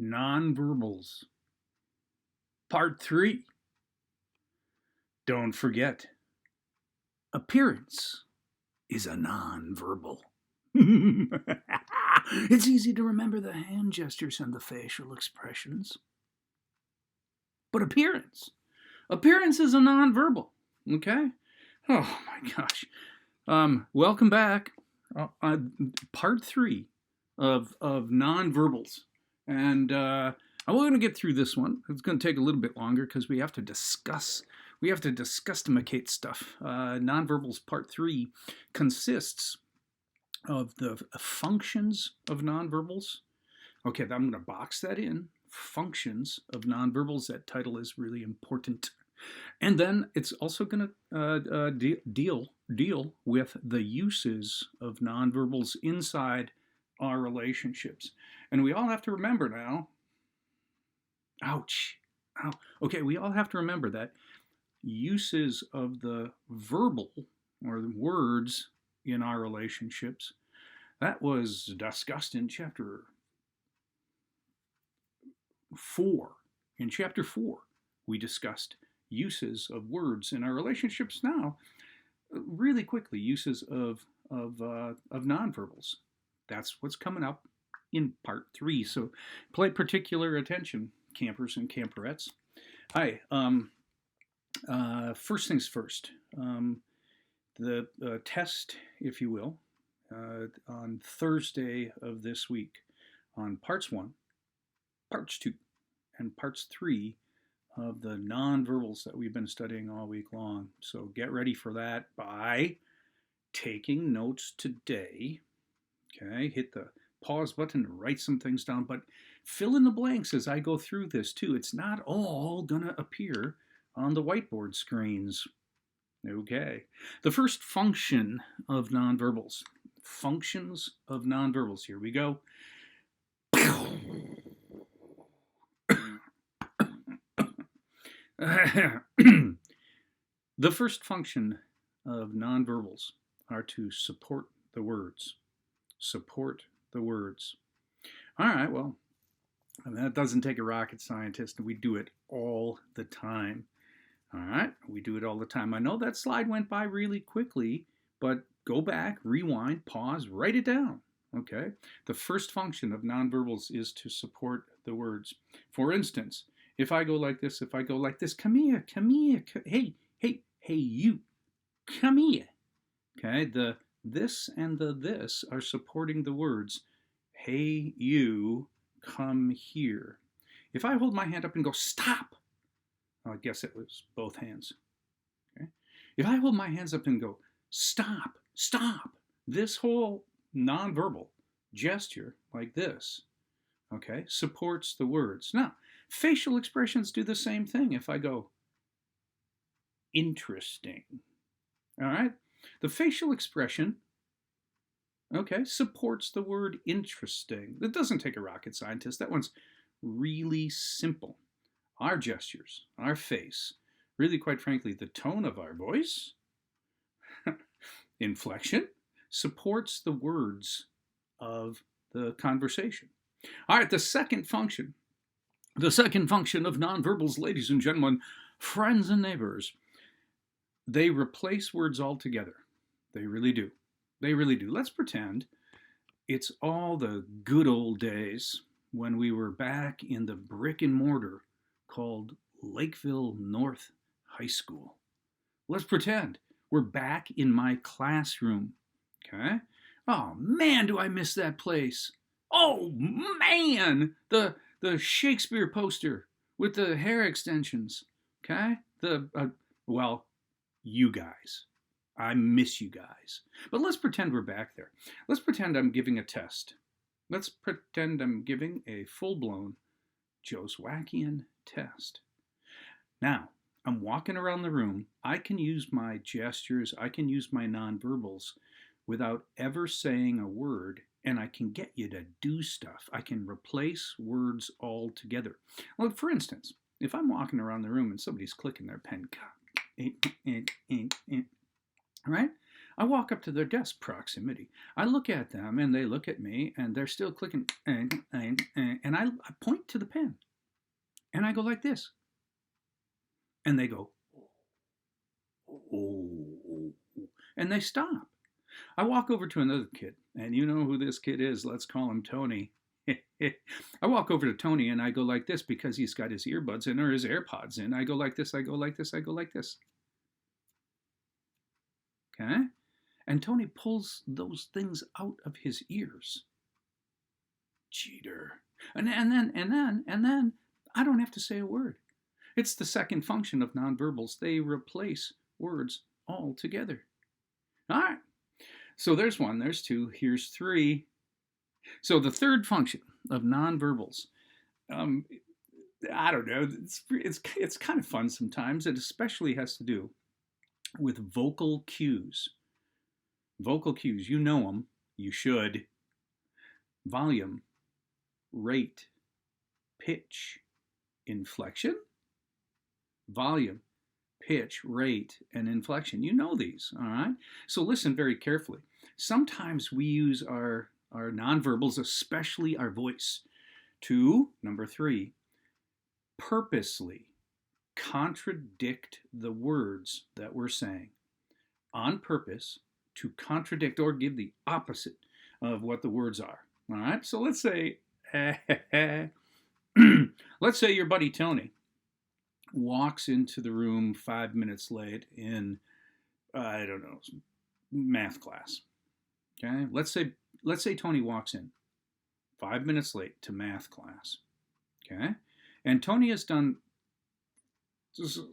Nonverbals. Part 3. Don't forget, appearance is a nonverbal. It's easy to remember the hand gestures and the facial expressions. But appearance is a nonverbal. Okay? Oh my gosh. Welcome back. Part 3 of nonverbals. And I'm going to get through this one. It's going to take a little bit longer because we have to discusstimate stuff. Nonverbals Part 3 consists of the functions of nonverbals. Okay, I'm going to box that in. Functions of nonverbals. That title is really important. And then it's also going to deal with the uses of nonverbals inside our relationships. And we all have to remember now, ouch, ow. Okay, we all have to remember that uses of the verbal or the words in our relationships, that was discussed in chapter 4. In chapter 4, we discussed uses of words in our relationships. Now, really quickly, uses of nonverbals. That's what's coming up in part 3. So pay particular attention, campers and camperettes. Hi. First things first. The test, if you will, on Thursday of this week on parts 1, parts 2, and parts 3 of the nonverbals that we've been studying all week long. So get ready for that by taking notes today. Okay, hit the pause button to write some things down, but fill in the blanks as I go through this too. It's not all gonna appear on the whiteboard screens. Okay, the first function of nonverbals. Functions of nonverbals. Here we go. The first function of nonverbals are to support the words. Support the words. All right, well, that doesn't take a rocket scientist, and we do it all the time. All right, we do it all the time. I know that slide went by really quickly, but go back, rewind, pause, write it down. Okay, the first function of nonverbals is to support the words. For instance, if I go like this, come here, hey, you, come here. Okay, the this and the this are supporting the words, hey, you, come here. If I hold my hand up and go, stop, I guess it was both hands. Okay. If I hold my hands up and go, stop, this whole nonverbal gesture like this, okay, supports the words. Now, facial expressions do the same thing. If I go, interesting, all right, the facial expression, okay, supports the word interesting. That doesn't take a rocket scientist. That one's really simple. Our gestures, our face, really, quite frankly, the tone of our voice, inflection, supports the words of the conversation. All right, the second function of nonverbals, ladies and gentlemen, friends and neighbors, they replace words altogether. They really do. They really do. Let's pretend it's all the good old days when we were back in the brick and mortar called Lakeville North High School. Let's pretend we're back in my classroom. Okay? Oh man, do I miss that place. Oh man, the Shakespeare poster with the hair extensions. Okay? Well, you guys. I miss you guys. But let's pretend we're back there. Let's pretend I'm giving a test. Let's pretend I'm giving a full-blown Joswiakian test. Now, I'm walking around the room. I can use my gestures. I can use my nonverbals without ever saying a word, and I can get you to do stuff. I can replace words altogether. Well, for instance, if I'm walking around the room and somebody's clicking their pen, right? I walk up to their desk, proximity. I look at them and they look at me and they're still clicking, and And I point to the pen. And I go like this. And they go, oh. And they stop. I walk over to another kid. And you know who this kid is. Let's call him Tony. I walk over to Tony and I go like this because he's got his earbuds in or his AirPods in. I go like this, I go like this, I go like this. Okay? And Tony pulls those things out of his ears. Cheater. And then I don't have to say a word. It's the second function of nonverbals. They replace words altogether. All right. So there's one, there's two, here's three. So the third function of nonverbals, I don't know, it's kind of fun sometimes. It especially has to do with vocal cues. Vocal cues, you know them, you should. Volume, rate, pitch, inflection. Volume, pitch, rate, and inflection. You know these, all right? So listen very carefully. Sometimes we use our nonverbals, especially our voice, to, number three, purposely contradict the words that we're saying on purpose to contradict or give the opposite of what the words are. All right, so let's say, let's say your buddy Tony walks into the room 5 minutes late in, I don't know, math class. Okay, let's say Tony walks in 5 minutes late to math class. Okay, and Tony has done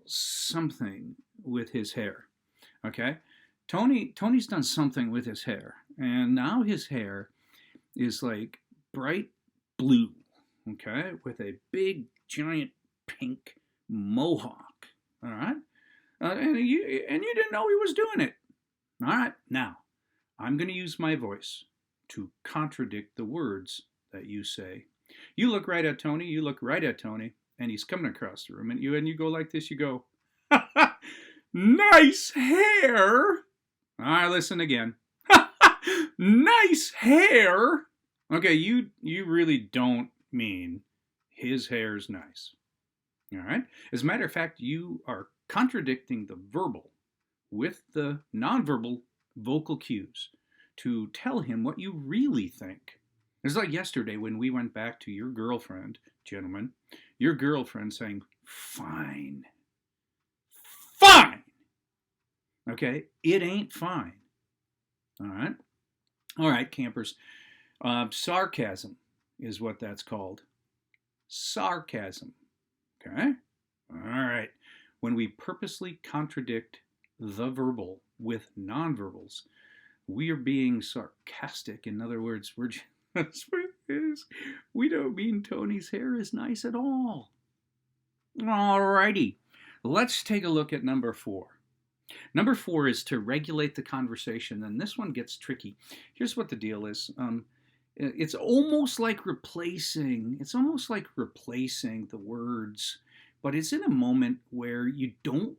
something with his hair. Okay, Tony's done something with his hair, and now his hair is like bright blue. Okay, with a big giant pink mohawk. All right, and you didn't know he was doing it. All right, now I'm going to use my voice to contradict the words that you say. You look right at Tony, you look right at Tony, and he's coming across the room, and you go like this, you go, nice hair. All right, listen again. Nice hair. Okay, you really don't mean his hair's nice. All right? As a matter of fact, you are contradicting the verbal with the nonverbal vocal cues to tell him what you really think. It's like yesterday when we went back to your girlfriend, gentlemen, your girlfriend saying, fine. Fine! Okay? It ain't fine. All right? All right, campers. Sarcasm is what that's called. Sarcasm. Okay? All right. When we purposely contradict the verbal with nonverbals, we are being sarcastic. In other words, we don't mean Tony's hair is nice at all. All righty. Let's take a look at number 4. Number 4 is to regulate the conversation, and this one gets tricky. Here's what the deal is. It's almost like replacing the words, but it's in a moment where you don't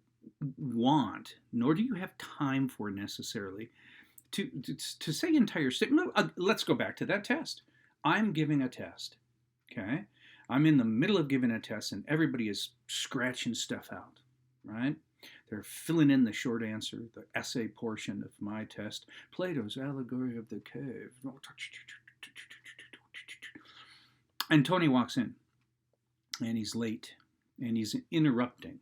want, nor do you have time for necessarily, to say entire statement. Let's go back to that test. I'm giving a test, okay? I'm in the middle of giving a test, and everybody is scratching stuff out, right? They're filling in the short answer, the essay portion of my test. Plato's Allegory of the Cave. And Tony walks in, and he's late, and he's interrupting.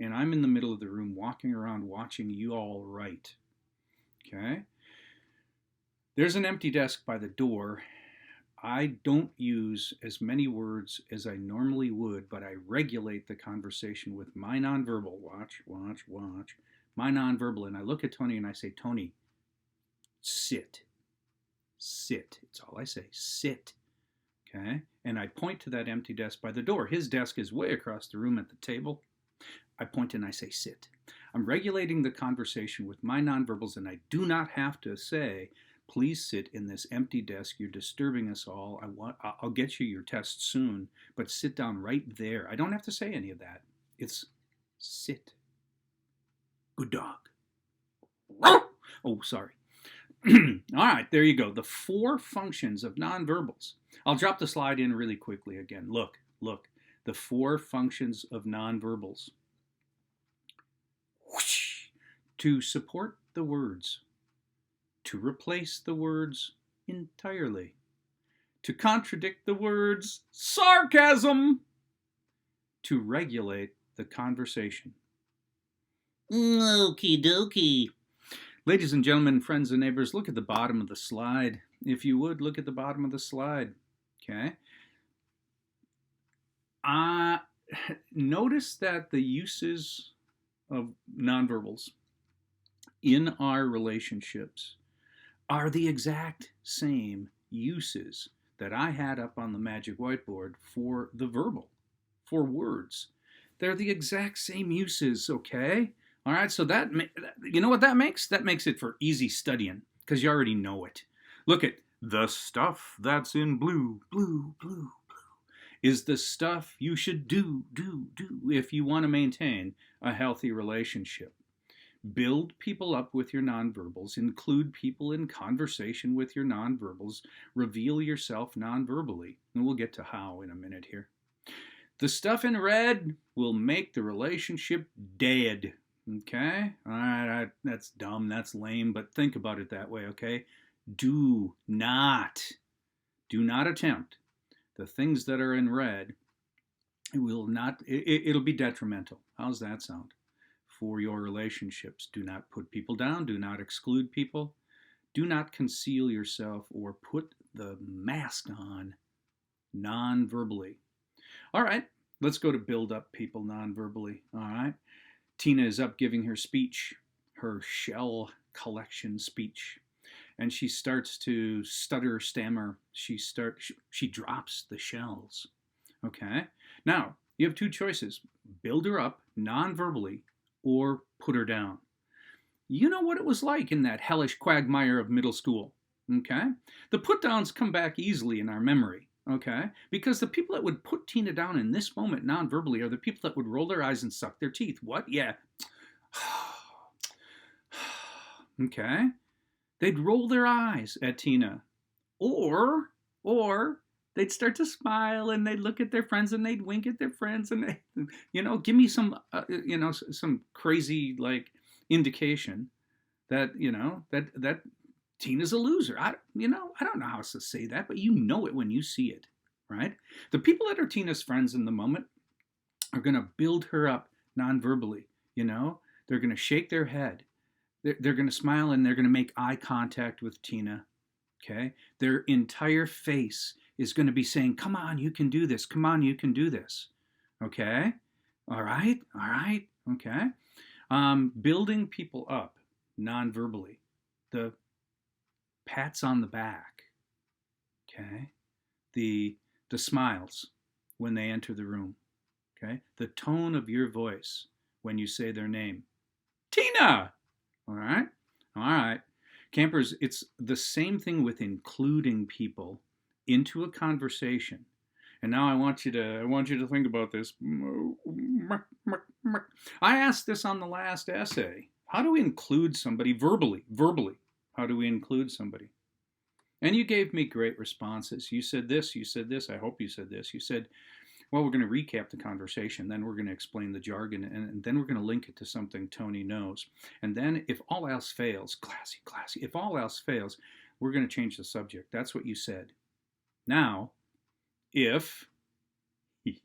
And I'm in the middle of the room walking around watching you all write. Okay? There's an empty desk by the door. I don't use as many words as I normally would, but I regulate the conversation with my nonverbal. Watch. My nonverbal. And I look at Tony and I say, Tony, sit. Sit. It's all I say. Sit. Okay? And I point to that empty desk by the door. His desk is way across the room at the table. I point and I say, sit. I'm regulating the conversation with my nonverbals, and I do not have to say, please sit in this empty desk. You're disturbing us all. I'll get you your test soon, but sit down right there. I don't have to say any of that. It's sit. Good dog. Oh, sorry. All right, there you go. The 4 functions of nonverbals I'll drop the slide in really quickly again. Look. The 4 functions of nonverbals. Whoosh. To support the words. To replace the words entirely. To contradict the words sarcasm. To regulate the conversation. Okie dokie. Ladies and gentlemen, friends and neighbors, look at the bottom of the slide. If you would, look at the bottom of the slide. Okay. Notice that the uses of nonverbals in our relationships are the exact same uses that I had up on the magic whiteboard for the verbal, for words. They're the exact same uses, okay? All right, so that, you know what that makes? That makes it for easy studying, because you already know it. Look at the stuff that's in blue, blue, blue, blue, is the stuff you should do if you want to maintain a healthy relationship. Build people up with your nonverbals. Include people in conversation with your nonverbals. Reveal yourself nonverbally. And we'll get to how in a minute here. The stuff in red will make the relationship dead. Okay? All right, that's dumb, that's lame, but think about it that way, okay? Do not attempt the things that are in red. It'll be detrimental. How's that sound? For your relationships. Do not put people down. Do not exclude people. Do not conceal yourself or put the mask on non-verbally. All right, let's go to build up people non-verbally. All right. Tina is up giving her speech, her shell collection speech, and she starts to stutter, stammer. She drops the shells. Okay. Now, you have 2 choices. Build her up non-verbally or put her down. You know what it was like in that hellish quagmire of middle school, okay? The put-downs come back easily in our memory, okay? Because the people that would put Tina down in this moment non-verbally are the people that would roll their eyes and suck their teeth. What? Yeah. Okay? They'd roll their eyes at Tina. Or they'd start to smile and they'd look at their friends and they'd wink at their friends and they, give me some, some crazy like indication that, that Tina's a loser. I don't know how else to say that, but you know it when you see it, right? The people that are Tina's friends in the moment are going to build her up non-verbally, They're going to shake their head. They're going to smile and they're going to make eye contact with Tina, okay? Their entire face is going to be saying, come on, you can do this. Come on, you can do this. Okay? All right? Okay? Building people up non-verbally. The pats on the back. Okay? The smiles when they enter the room. Okay? The tone of your voice when you say their name. Tina! All right? Campers, it's the same thing with including people into a conversation. And now I want you to think about this. I asked this on the last essay. How do we include somebody verbally? How do we include somebody? And you gave me great responses. You said this, I hope you said this. You said, well, we're going to recap the conversation, then we're going to explain the jargon, and then we're going to link it to something Tony knows. And then if all else fails, classy, if all else fails, we're going to change the subject. That's what you said. Now, if I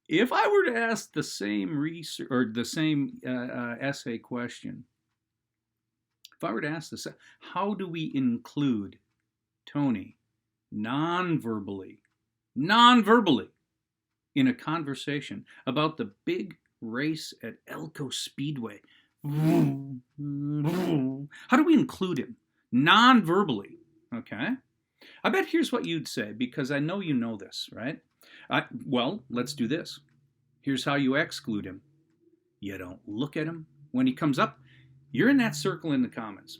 were to ask the same research or the same essay question, if I were to ask this, how do we include Tony non-verbally in a conversation about the big race at Elko Speedway? How do we include him non-verbally? Okay. I bet here's what you'd say, because I know you know this, right? Well, let's do this. Here's how you exclude him. You don't look at him. When he comes up, you're in that circle in the comments.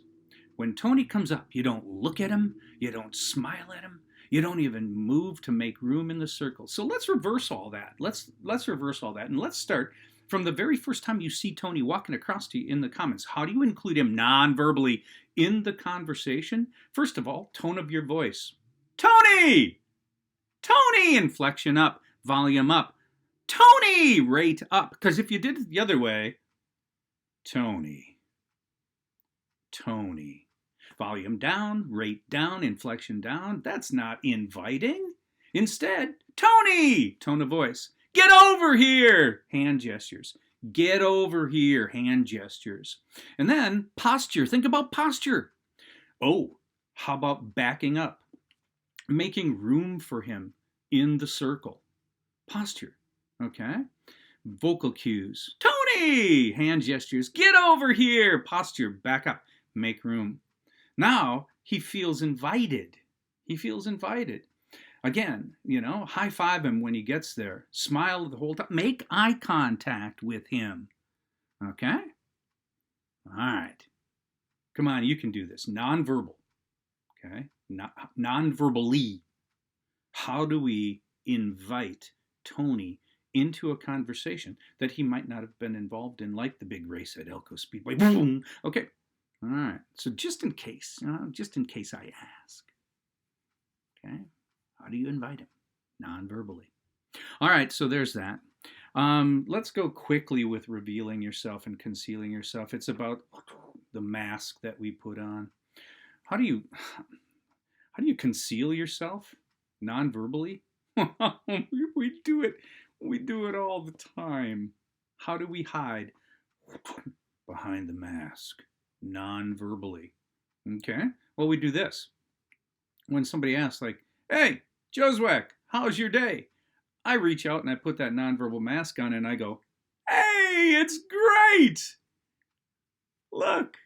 When Tony comes up, you don't look at him, you don't smile at him, you don't even move to make room in the circle. So let's reverse all that. Let's reverse all that, and let's start from the very first time you see Tony walking across to you in the comments. How do you include him non-verbally in the conversation, first of all, tone of your voice. Tony! Tony! Inflection up, volume up. Tony! Rate up. Because if you did it the other way, Tony. Tony. Volume down, rate down, inflection down. That's not inviting. Instead, Tony! Tone of voice. Get over here! Hand gestures. Get over here, hand gestures. And then posture. Think about posture. Oh, how about backing up? Making room for him in the circle. Posture, okay? Vocal cues. Tony! Hand gestures. Get over here. Posture, back up, make room. Now he feels invited. He feels invited. Again, high five him when he gets there. Smile the whole time. Make eye contact with him. Okay? All right. Come on, you can do this. Nonverbal. Okay? Nonverbally. How do we invite Tony into a conversation that he might not have been involved in, like the big race at Elko Speedway? Boom! Okay. All right. So just in case I ask. Okay? How do you invite him? Non-verbally. All right, so there's that. Let's go quickly with revealing yourself and concealing yourself. It's about the mask that we put on. How do you conceal yourself non-verbally? We do it all the time. How do we hide behind the mask non-verbally? Okay, well, we do this. When somebody asks, like, hey, Joswiak, how's your day? I reach out and I put that nonverbal mask on and I go, hey, it's great. Look,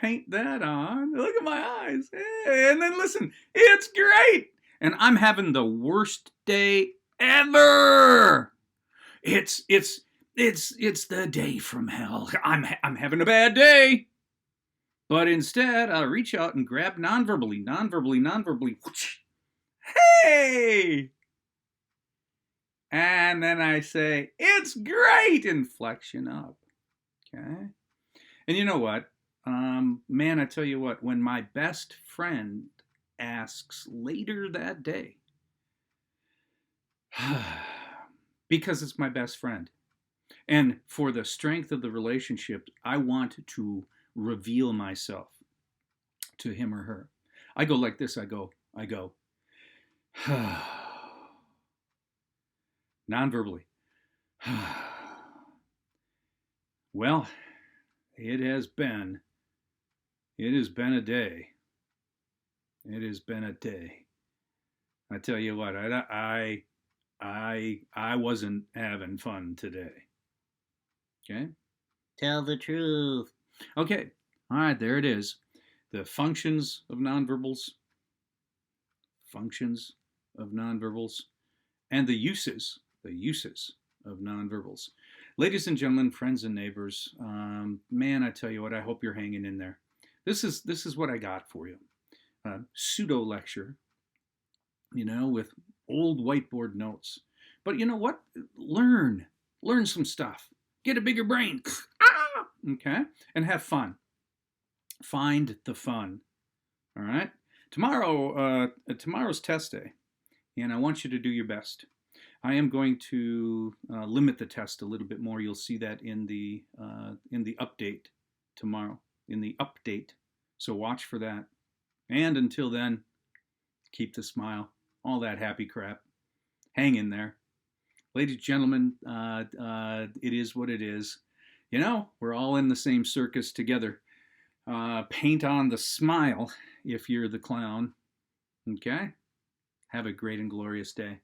paint that on. Look at my eyes. Hey, and then listen, it's great. And I'm having the worst day ever. It's the day from hell. I'm having a bad day. But instead, I'll reach out and grab non-verbally. Whoosh, hey! And then I say, it's great! Inflection up. Okay? And you know what? Man, I tell you what, when my best friend asks later that day, because it's my best friend, and for the strength of the relationship, I want to reveal myself to him or her. I go like this. I go, non-verbally. Well, it has been a day. It has been a day. I tell you what, I wasn't having fun today. Okay? Tell the truth. Okay, all right, there it is. The functions of nonverbals, and the uses of nonverbals. Ladies and gentlemen, friends and neighbors, man, I tell you what, I hope you're hanging in there. This is what I got for you. Pseudo lecture, with old whiteboard notes. But you know what? Learn some stuff. Get a bigger brain. Okay? And have fun. Find the fun. All right? Tomorrow's test day, and I want you to do your best. I am going to limit the test a little bit more. You'll see that in the update tomorrow. In the update. So watch for that. And until then, keep the smile. All that happy crap. Hang in there. Ladies and gentlemen, it is what it is. We're all in the same circus together. Paint on the smile if you're the clown. Okay? Have a great and glorious day.